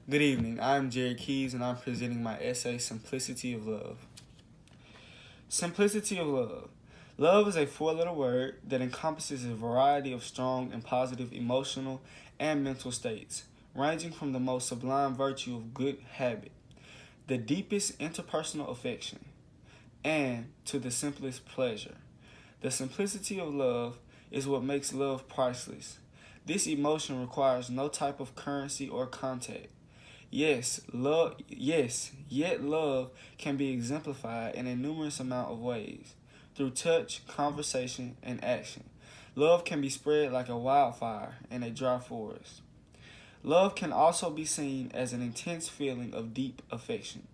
Good evening. I'm Jerry Keys, and I'm presenting my essay, Simplicity of Love. Simplicity of love. Love is a four-letter word that encompasses a variety of strong and positive emotional and mental states, ranging from the most sublime virtue of good habit, the deepest interpersonal affection, and to the simplest pleasure. The simplicity of love is what makes love priceless. This emotion requires no type of currency or contact. Yet love can be exemplified in a numerous amount of ways. Through touch, conversation, and action. Love can be spread like a wildfire in a dry forest. Love can also be seen as an intense feeling of deep affection.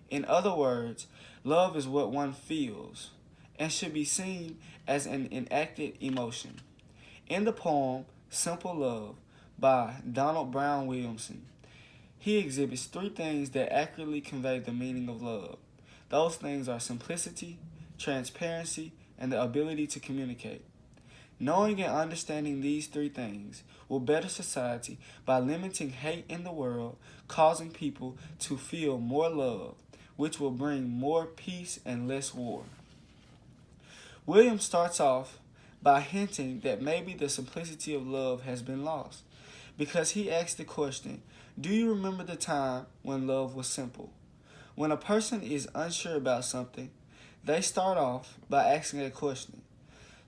In other words, love is what one feels and should be seen as an enacted emotion. In the poem Simple Love by Donald Brown Williamson, he exhibits three things that accurately convey the meaning of love. Those things are simplicity, transparency, and the ability to communicate. Knowing and understanding these three things will better society by limiting hate in the world, causing people to feel more love, which will bring more peace and less war. William starts off by hinting that maybe the simplicity of love has been lost, because he asks the question, do you remember the time when love was simple? When a person is unsure about something, they start off by asking a question.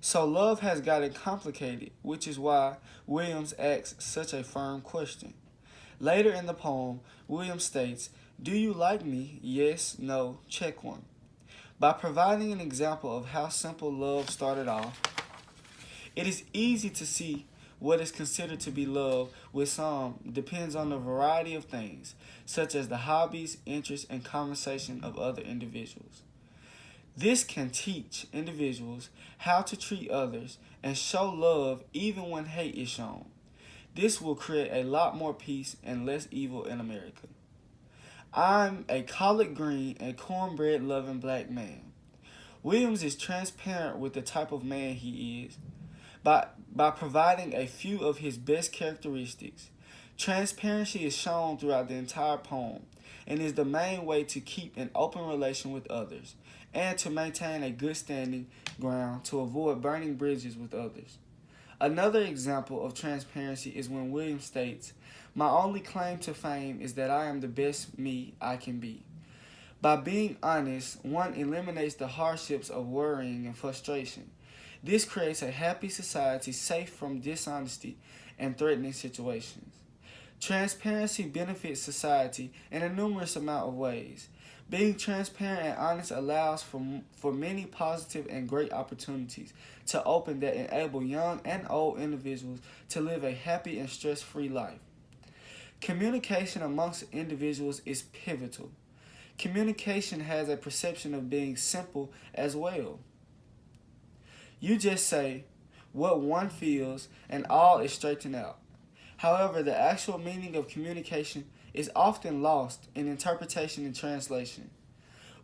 So love has gotten complicated, which is why Williams asks such a firm question. Later in the poem, Williams states, do you like me? Yes, no, check one. By providing an example of how simple love started off, it is easy to see what is considered to be love with some depends on the variety of things, such as the hobbies, interests, and conversation of other individuals. This can teach individuals how to treat others and show love even when hate is shown. This will create a lot more peace and less evil in America. I'm a collard green and cornbread loving black man. Williams is transparent with the type of man he is by providing a few of his best characteristics. Transparency is shown throughout the entire poem and is the main way to keep an open relation with others and to maintain a good standing ground to avoid burning bridges with others. Another example of transparency is when William states, my only claim to fame is that I am the best me I can be. By being honest, one eliminates the hardships of worrying and frustration. This creates a happy society safe from dishonesty and threatening situations. Transparency benefits society in a numerous amount of ways. Being transparent and honest allows for many positive and great opportunities to open that enable young and old individuals to live a happy and stress-free life. Communication amongst individuals is pivotal. Communication has a perception of being simple as well. You just say what one feels and all is straightened out. However, the actual meaning of communication is often lost in interpretation and translation.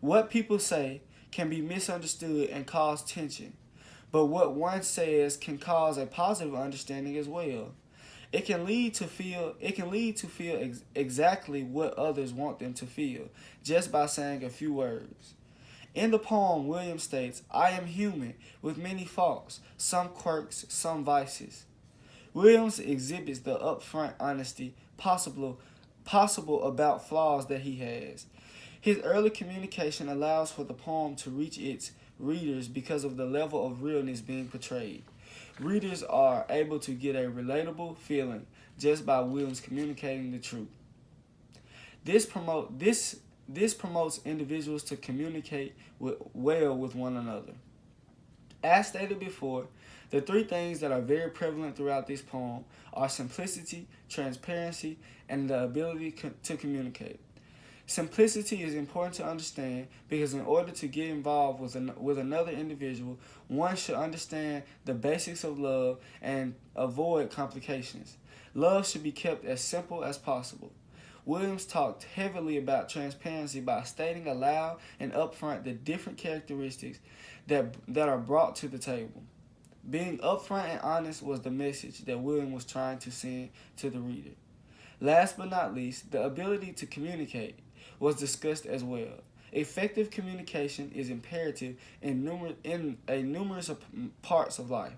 What people say can be misunderstood and cause tension, but what one says can cause a positive understanding as well. It can lead to feel exactly what others want them to feel just by saying a few words. In the poem, William states, I am human with many faults, some quirks, some vices. Williams exhibits the upfront honesty possible about flaws that he has. His early communication allows for the poem to reach its readers because of the level of realness being portrayed. Readers are able to get a relatable feeling just by Williams communicating the truth. This promotes individuals to communicate well with one another. As stated before, the three things that are very prevalent throughout this poem are simplicity, transparency, and the ability to communicate. Simplicity is important to understand because in order to get involved with another individual, one should understand the basics of love and avoid complications. Love should be kept as simple as possible. Williams talked heavily about transparency by stating aloud and upfront the different characteristics that are brought to the table. Being upfront and honest was the message that William was trying to send to the reader. Last but not least, the ability to communicate was discussed as well. Effective communication is imperative in a numerous of parts of life.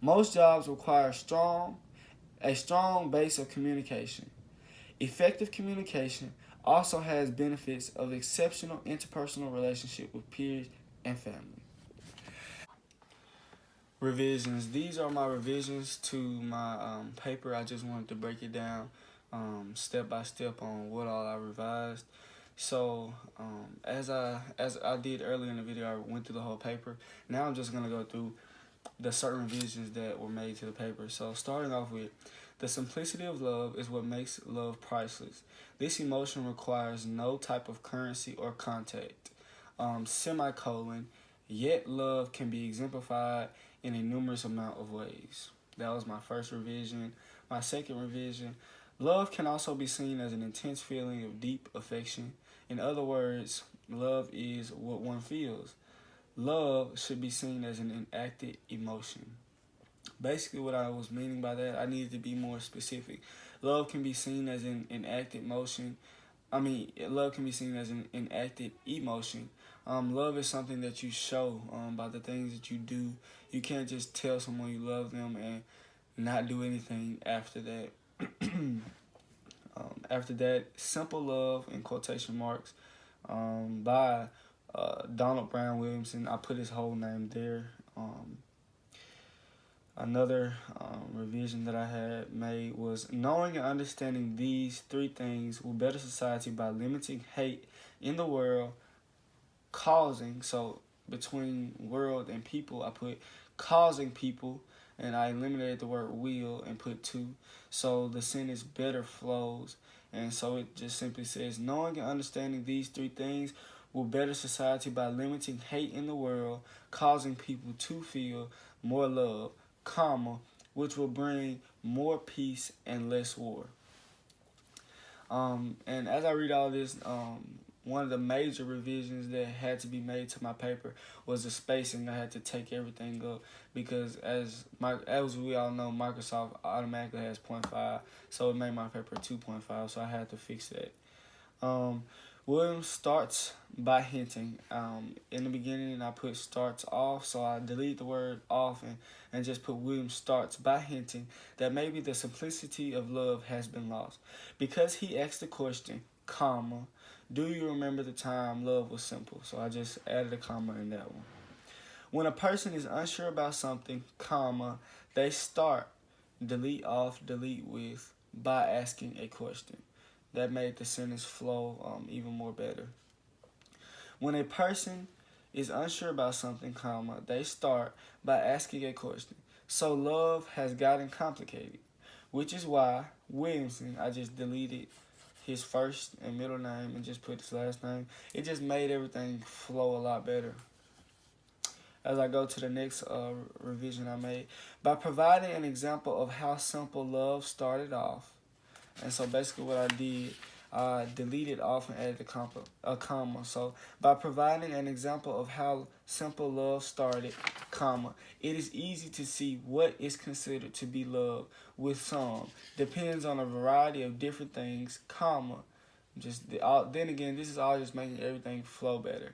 Most jobs require a strong base of communication. Effective communication also has benefits of exceptional interpersonal relationship with peers and family. Revisions. These are my revisions to my paper. I just wanted to break it down step by step on what all I revised. So as I did earlier in the video, I went through the whole paper. Now I'm just gonna go through the certain revisions that were made to the paper. So starting off with, the simplicity of love is what makes love priceless. This emotion requires no type of currency or contact. Semicolon, yet love can be exemplified in a numerous amount of ways. That was my first revision. My second revision, love can also be seen as an intense feeling of deep affection. In other words, love is what one feels. Love should be seen as an enacted emotion. Basically, what I was meaning by that, I needed to be more specific. Love can be seen as an enacted motion. Love can be seen as an enacted emotion. Love is something that you show by the things that you do. You can't just tell someone you love them and not do anything after that. After that, Simple Love, in quotation marks, by Donald Brown Williamson. I put his whole name there. Another revision that I had made was, knowing and understanding these three things will better society by limiting hate in the world, causing, so between world and people, I put causing people, and I eliminated the word will and put to, so the sentence better flows. And so it just simply says, knowing and understanding these three things will better society by limiting hate in the world, causing people to feel more love, comma, which will bring more peace and less war. And as I read all this, one of the major revisions that had to be made to my paper was the spacing. I had to take everything up because as we all know, Microsoft automatically has 0.5, so it made my paper 2.5, so I had to fix that. Williams starts by hinting. In the beginning, I put starts off, so I delete the word off and just put Williams starts by hinting that maybe the simplicity of love has been lost. Because he asked the question, comma, do you remember the time love was simple? So I just added a comma in that one. When a person is unsure about something, comma, they start delete off, delete with by asking a question. That made the sentence flow even more better. When a person is unsure about something, comma, they start by asking a question. So love has gotten complicated, which is why Williamson, I just deleted his first and middle name and just put his last name. It just made everything flow a lot better. As I go to the next revision I made, by providing an example of how simple love started off. And so basically what I did, I deleted off and added a comma. So by providing an example of how simple love started, comma, it is easy to see what is considered to be love with some. Depends on a variety of different things, comma. Then again, this is all just making everything flow better.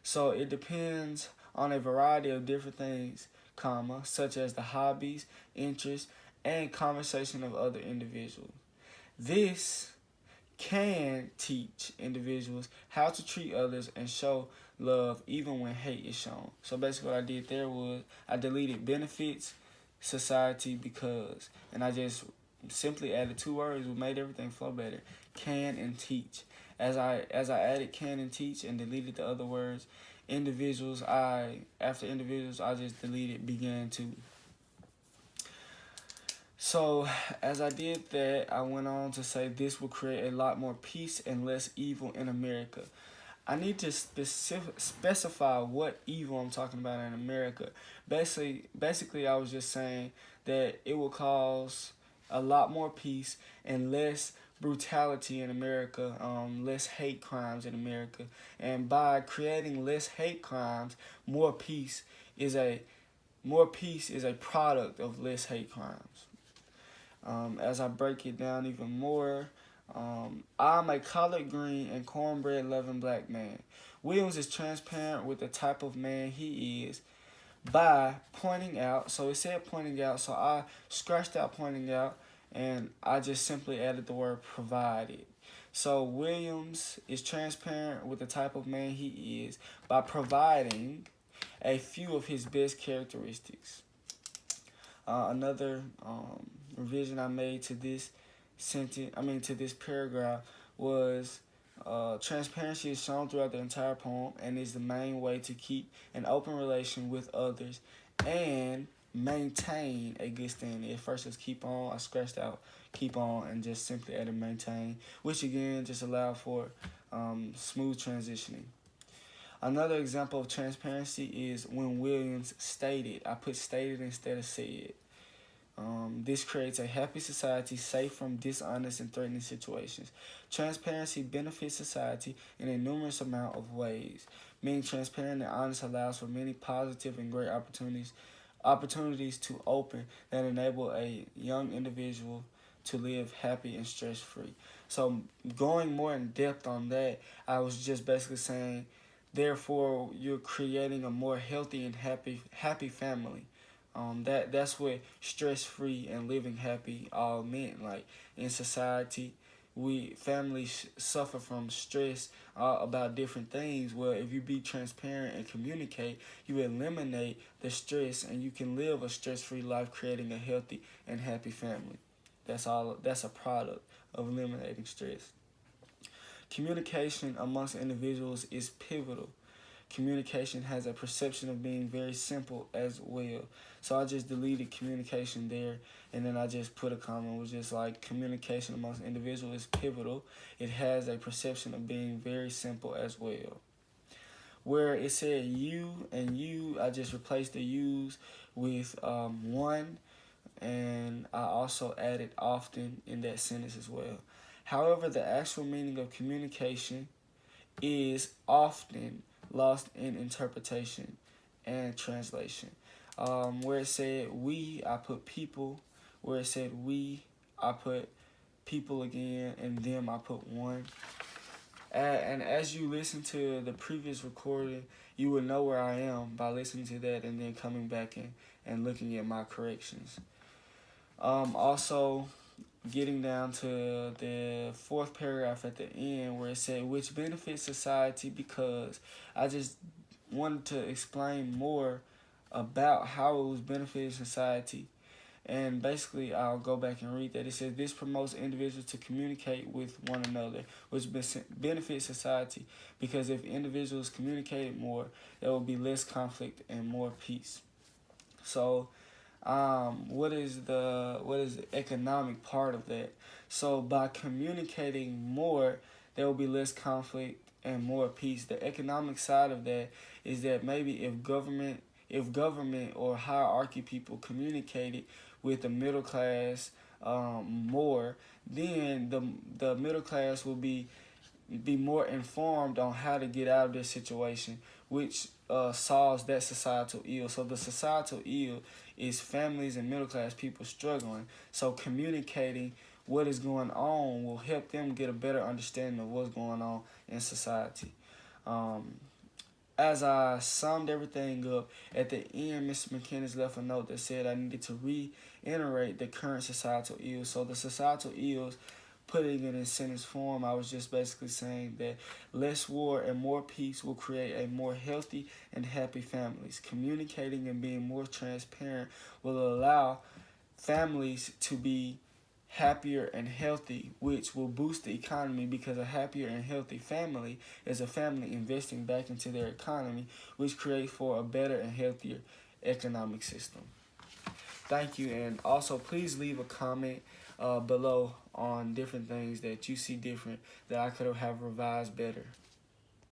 So it depends on a variety of different things, comma, such as the hobbies, interests, and conversation of other individuals. This can teach individuals how to treat others and show love even when hate is shown. So basically what I did there was I deleted benefits, society, because, and I just simply added two words which made everything flow better. Can and teach. As I added can and teach and deleted the other words, after individuals I just deleted began to. So, as I did that, I went on to say this will create a lot more peace and less evil in America. I need to specify what evil I'm talking about in America. Basically, I was just saying that it will cause a lot more peace and less brutality in America, less hate crimes in America. And by creating less hate crimes, more peace is a product of less hate crimes. As I break it down even more, I'm a collard green and cornbread loving black man. Williams is transparent with the type of man he is by pointing out. So it said pointing out, so I scratched out pointing out and I just simply added the word provided. So Williams is transparent with the type of man he is by providing a few of his best characteristics. Another revision I made to this to this paragraph was transparency is shown throughout the entire poem and is the main way to keep an open relation with others and maintain a good standing. At first it's keep on, I scratched out keep on and just simply added maintain, which again just allowed for smooth transitioning. Another example of transparency is when Williams stated. I put stated instead of said. This creates a happy society safe from dishonest and threatening situations. Transparency benefits society in a numerous amount of ways. Being transparent and honest allows for many positive and great opportunities to open that enable a young individual to live happy and stress-free. So going more in depth on that, I was just basically saying, therefore, you're creating a more healthy and happy family. That's what stress-free and living happy all meant. Like in society, we families suffer from stress about different things. Well, if you be transparent and communicate, you eliminate the stress and you can live a stress-free life, creating a healthy and happy family. That's all. That's a product of eliminating stress. Communication amongst individuals is pivotal. Communication has a perception of being very simple as well. So I just deleted communication there, and then I just put a comment which is like communication amongst individuals is pivotal. It has a perception of being very simple as well. Where it said you and you, I just replaced the yous with one, and I also added often in that sentence as well. However, the actual meaning of communication is often lost in interpretation and translation. Where it said we, I put people. Where it said we, I put people again, and them, I put one. And as you listen to the previous recording, you will know where I am by listening to that and then coming back and looking at my corrections. Also, getting down to the fourth paragraph at the end where it said, which benefits society, because I just wanted to explain more about how it was benefiting society. And basically, I'll go back and read that. It says, this promotes individuals to communicate with one another, which benefits society, because if individuals communicated more, there will be less conflict and more peace. So, what is the economic part of that? So by communicating more, there will be less conflict and more peace. The economic side of that is that maybe if government or hierarchy people communicated with the middle class more, then the middle class will be more informed on how to get out of this situation, which solves that societal ill. So the societal ill is families and middle class people struggling. So communicating what is going on will help them get a better understanding of what's going on in society. As I summed everything up, at the end, Mr. McKinnis left a note that said I needed to reiterate the current societal ills. So the societal ills, putting it in sentence form, I was just basically saying that less war and more peace will create a more healthy and happy families. Communicating and being more transparent will allow families to be happier and healthy, which will boost the economy, because a happier and healthy family is a family investing back into their economy, which creates for a better and healthier economic system. Thank you, and also please leave a comment below on different things that you see different that I could have revised better.